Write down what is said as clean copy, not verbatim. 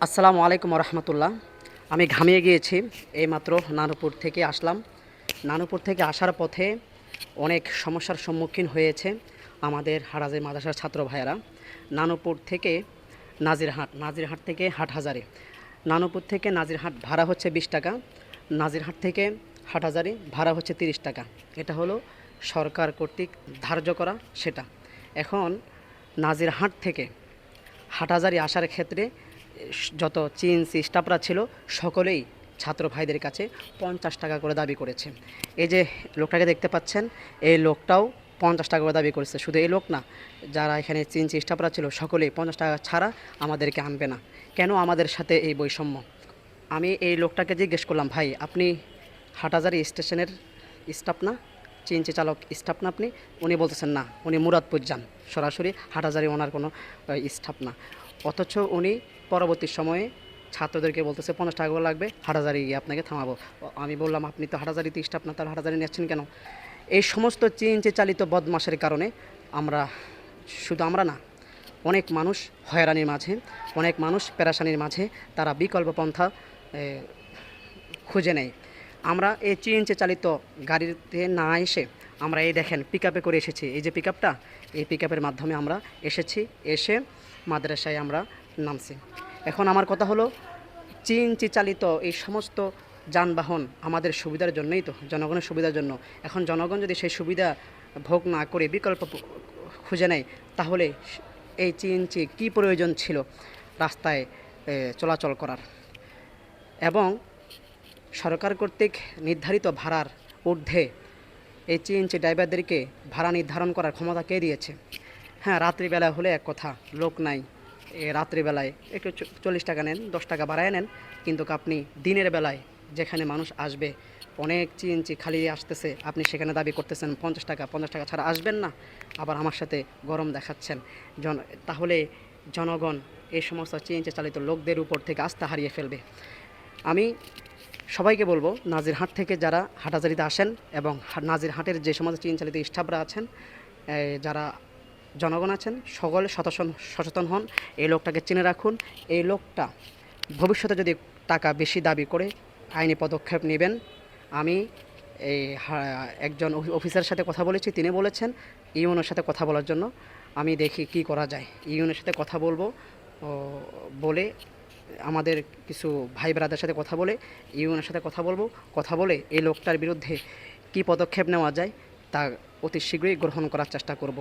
আসসালামু আলাইকুম রহমতুল্লাহ। আমি ঘামিয়ে গিয়েছি, এইমাত্র নানুপুর থেকে আসলাম। নানুপুর থেকে আসার পথে অনেক সমস্যার সম্মুখীন হয়েছে আমাদের হারাজে মাদ্রাসার ছাত্র ভাইয়েরা। নানুপুর থেকে নাজিরহাট থেকে হাটহাজারি। নানুপুর থেকে নাজিরহাট ভাড়া হচ্ছে 20 টাকা, নাজিরহাট থেকে হাটহাজারি ভাড়া হচ্ছে 30 টাকা। এটা হলো সরকার কর্তৃক ধার্য করা সেটা। এখন নাজিরহাট থেকে হাটহাজারী আসার ক্ষেত্রে যত চিনসি স্টাফরা ছিল সকলেই ছাত্র ভাইদের কাছে 50 টাকা করে দাবি করেছে। এই যে লোকটাকে দেখতে পাচ্ছেন, এই লোকটাও 50 টাকা করে দাবি করেছে। শুধু এই লোক না, যারা এখানে চিনসি স্টাফরা ছিল সকলেই 50 টাকা ছাড়া আমাদেরকে আনবে না। কেন আমাদের সাথে এই বৈষম্য? আমি এই লোকটাকে জিজ্ঞেস করলাম, ভাই আপনি হাটহাজারী স্টেশনের স্টাফ না, চিনচি চালক স্টাফ না আপনি? উনি বলতেছেন না, উনি মুরাদপুর যান, সরাসরি হাটহাজারী ওনার কোনো স্টাফ না। অথচ উনি পরবর্তী সময়ে ছাত্রদেরকে বলতেছে 50 টাকা করে লাগবে, হাটহাজারী গিয়ে আপনাকে থামাবো। আমি বললাম, আপনি তো হাটহাজারীতে স্টাফ না, তাহলে হাটহাজারী নিচ্ছেন কেন? এই সমস্ত চিনচি চালিত বদমাশের কারণে শুধু আমরা না, অনেক মানুষ হয়রানির মাঝে, অনেক মানুষ পেরেশানির মাঝে তারা বিকল্প পন্থা খুঁজে নেয়। আমরা এই চিএনজি চালিত গাড়িতে না এসে আমরা এই দেখেন পিকআপে করে এসেছি। এই যে পিকআপটা, এই পিকআপের মাধ্যমে আমরা এসেছি, এসে মাদ্রাসায় আমরা নামছি। এখন আমার কথা হলো, চিএনজি চালিত এই সমস্ত যানবাহন আমাদের সুবিধার জন্যই তো, জনগণের সুবিধার জন্য। এখন জনগণ যদি সেই সুবিধা ভোগ না করে বিকল্প খুঁজে নেয়, তাহলে এই চিএনজি কী প্রয়োজন ছিল রাস্তায় চলাচল করার? এবং সরকার কর্তৃক নির্ধারিত ভাড়ার ঊর্ধ্বে এই চিএনজি ড্রাইভারদেরকে ভাড়া নির্ধারণ করার ক্ষমতা কে দিয়েছে? হ্যাঁ, রাত্রিবেলায় হলে এক কথা, লোক নাই, রাত্রিবেলায় একটু 40 টাকা নেন, 10 টাকা বাড়ায় নেন। কিন্তু আপনি দিনের বেলায় যেখানে মানুষ আসবে, অনেক চিএনজি খালি আসতেছে, আপনি সেখানে দাবি করতেছেন 50 টাকা। 50 টাকা ছাড়া আসবেন না, আবার আমার সাথে গরম দেখাচ্ছেন। তাহলে জনগণ এই সমস্ত চিএনজি চালিত লোকদের উপর থেকে আস্থা হারিয়ে ফেলবে। আমি সবাইকে বলবো, নাজিরহাট থেকে যারা হাটহাজারীতে আসেন এবং নাজিরহাটের যে সমস্ত চিনচালিত স্টাফরা আছেন, যারা জনগণ আছেন, সকলে সচেতন হন, এই লোকটাকে চিনে রাখুন। এই লোকটা ভবিষ্যতে যদি টাকা বেশি দাবি করে আইনি পদক্ষেপ নেবেন। আমি একজন অফিসারের সাথে কথা বলেছি, তিনি বলেছেন ইউনের সাথে কথা বলার জন্য। আমি দেখি কি করা যায়, ইউনের সাথে কথা বলবো, বলে আমাদের কিছু ভাই ব্রাদারের সাথে কথা বলে ইউনের সাথে কথা বলে এই লোকটার বিরুদ্ধে কী পদক্ষেপ নেওয়া যায় তা অতি শীঘ্রই গ্রহণ করার চেষ্টা করব।